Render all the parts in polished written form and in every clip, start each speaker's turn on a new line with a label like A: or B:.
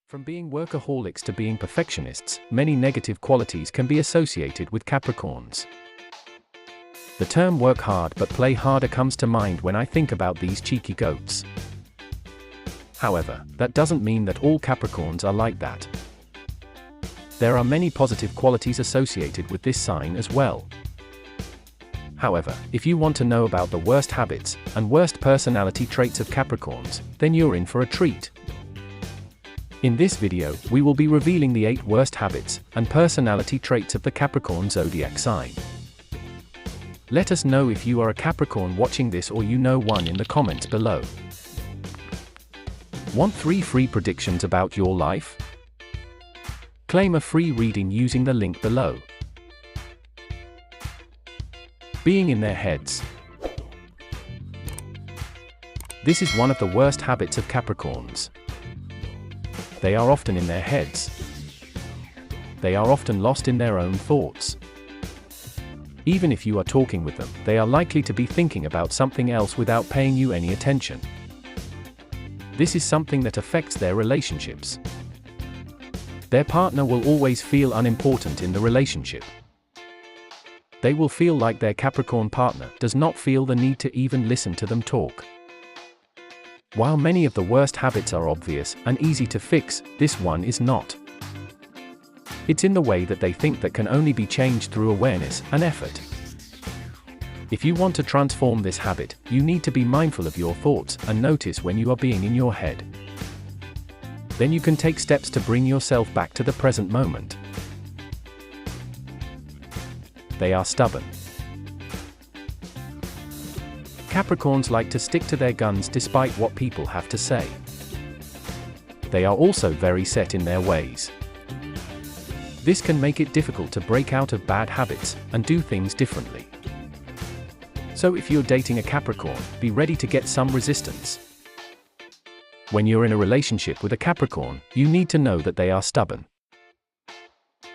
A: From being workaholics to being perfectionists, many negative qualities can be associated with Capricorns. The term work hard but play harder comes to mind when I think about these cheeky goats. However, that doesn't mean that all Capricorns are like that. There are many positive qualities associated with this sign as well. However, if you want to know about the worst habits and worst personality traits of Capricorns, then you're in for a treat. In this video, we will be revealing the 8 worst habits and personality traits of the Capricorn Zodiac sign. Let us know if you are a Capricorn watching this or you know one in the comments below. Want 3 free predictions about your life? Claim a free reading using the link below. Being in their heads. This is one of the worst habits of Capricorns. They are often in their heads. They are often lost in their own thoughts. Even if you are talking with them, they are likely to be thinking about something else without paying you any attention. This is something that affects their relationships. Their partner will always feel unimportant in the relationship. They will feel like their Capricorn partner does not feel the need to even listen to them talk. While many of the worst habits are obvious and easy to fix, this one is not. It's in the way that they think that can only be changed through awareness and effort. If you want to transform this habit, you need to be mindful of your thoughts and notice when you are being in your head. Then you can take steps to bring yourself back to the present moment. They are stubborn. Capricorns like to stick to their guns despite what people have to say. They are also very set in their ways. This can make it difficult to break out of bad habits and do things differently. So if you're dating a Capricorn, be ready to get some resistance. When you're in a relationship with a Capricorn, you need to know that they are stubborn.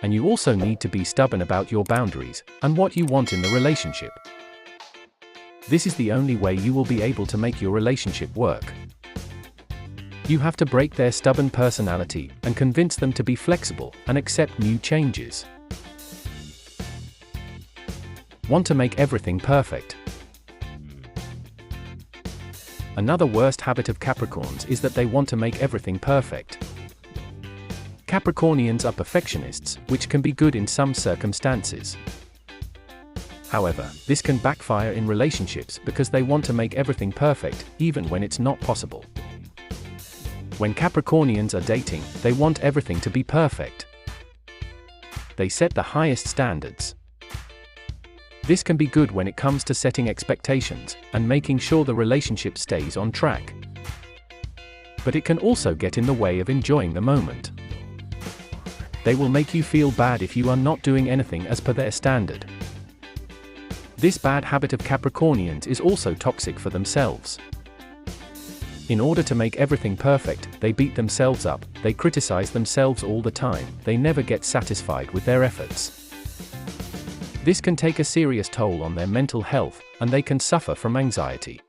A: And you also need to be stubborn about your boundaries and what you want in the relationship. This is the only way you will be able to make your relationship work. You have to break their stubborn personality and convince them to be flexible and accept new changes. Want to make everything perfect. Another worst habit of Capricorns is that they want to make everything perfect. Capricornians are perfectionists, which can be good in some circumstances. However, this can backfire in relationships because they want to make everything perfect, even when it's not possible. When Capricornians are dating, they want everything to be perfect. They set the highest standards. This can be good when it comes to setting expectations and making sure the relationship stays on track. But it can also get in the way of enjoying the moment. They will make you feel bad if you are not doing anything as per their standard. This bad habit of Capricornians is also toxic for themselves. In order to make everything perfect, they beat themselves up, they criticize themselves all the time, they never get satisfied with their efforts. This can take a serious toll on their mental health, and they can suffer from anxiety.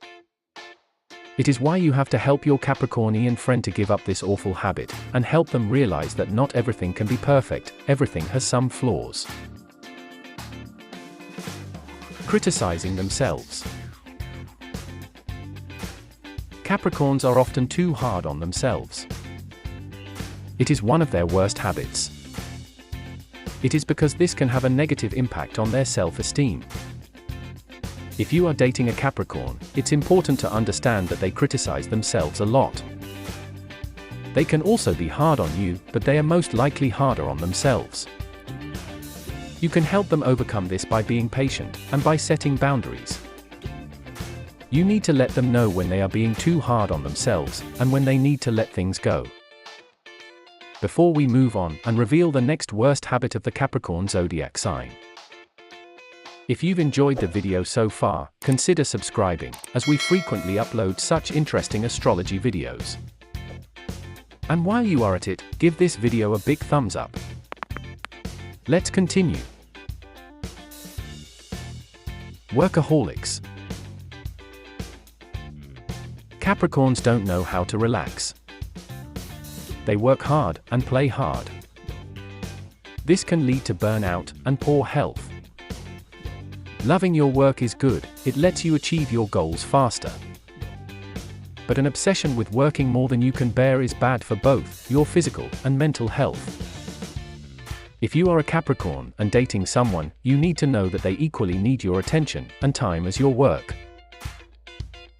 A: It is why you have to help your Capricornian friend to give up this awful habit, and help them realize that not everything can be perfect, everything has some flaws. Criticizing themselves. Capricorns are often too hard on themselves. It is one of their worst habits. It is because this can have a negative impact on their self-esteem. If you are dating a Capricorn, it's important to understand that they criticize themselves a lot. They can also be hard on you, but they are most likely harder on themselves. You can help them overcome this by being patient and by setting boundaries. You need to let them know when they are being too hard on themselves and when they need to let things go. Before we move on and reveal the next worst habit of the Capricorn Zodiac sign. If you've enjoyed the video so far, consider subscribing, as we frequently upload such interesting astrology videos. And while you are at it, give this video a big thumbs up. Let's continue. Workaholics. Capricorns don't know how to relax. They work hard and play hard. This can lead to burnout and poor health. Loving your work is good, it lets you achieve your goals faster. But an obsession with working more than you can bear is bad for both your physical and mental health. If you are a Capricorn and dating someone, you need to know that they equally need your attention and time as your work.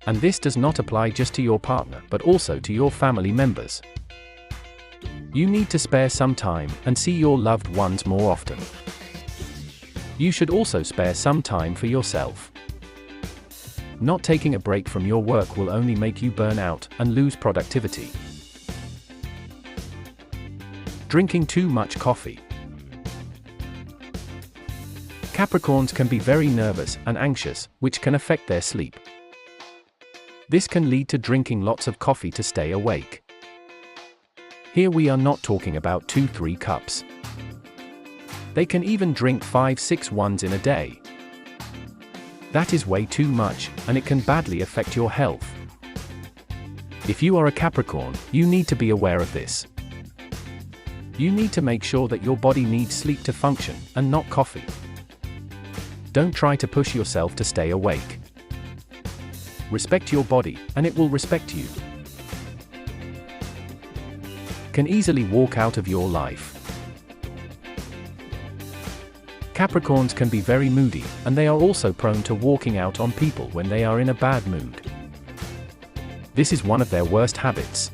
A: And this does not apply just to your partner but also to your family members. You need to spare some time and see your loved ones more often. You should also spare some time for yourself. Not taking a break from your work will only make you burn out and lose productivity. Drinking too much coffee. Capricorns can be very nervous and anxious, which can affect their sleep. This can lead to drinking lots of coffee to stay awake. Here we are not talking about 2-3 cups. They can even drink 5-6 ones in a day. That is way too much, and it can badly affect your health. If you are a Capricorn, you need to be aware of this. You need to make sure that your body needs sleep to function, and not coffee. Don't try to push yourself to stay awake. Respect your body, and it will respect you. Can easily walk out of your life. Capricorns can be very moody, and they are also prone to walking out on people when they are in a bad mood. This is one of their worst habits.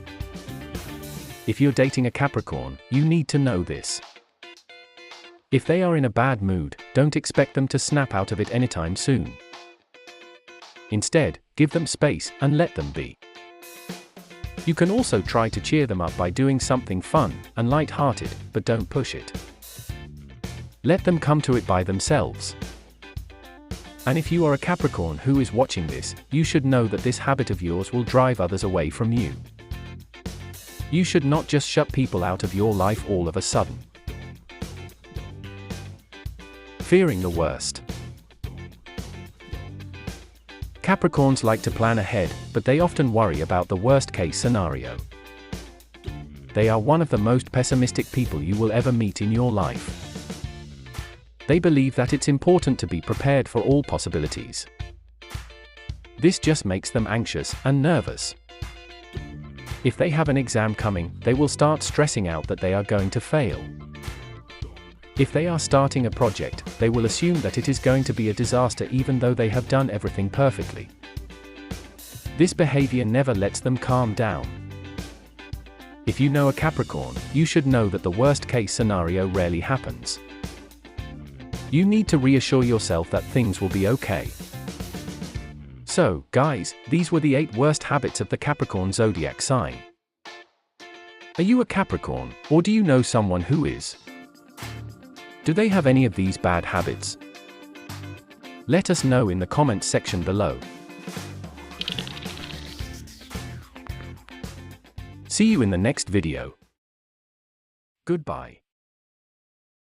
A: If you're dating a Capricorn, you need to know this. If they are in a bad mood, don't expect them to snap out of it anytime soon. Instead, give them space and let them be. You can also try to cheer them up by doing something fun and light-hearted, but don't push it. Let them come to it by themselves. And if you are a Capricorn who is watching this, you should know that this habit of yours will drive others away from you. You should not just shut people out of your life all of a sudden. Fearing the worst. Capricorns like to plan ahead, but they often worry about the worst-case scenario. They are one of the most pessimistic people you will ever meet in your life. They believe that it's important to be prepared for all possibilities. This just makes them anxious and nervous. If they have an exam coming, they will start stressing out that they are going to fail. If they are starting a project, they will assume that it is going to be a disaster even though they have done everything perfectly. This behavior never lets them calm down. If you know a Capricorn, you should know that the worst-case scenario rarely happens. You need to reassure yourself that things will be okay. So, guys, these were the 8 worst habits of the Capricorn Zodiac sign. Are you a Capricorn, or do you know someone who is? Do they have any of these bad habits? Let us know in the comments section below. See you in the next video. Goodbye.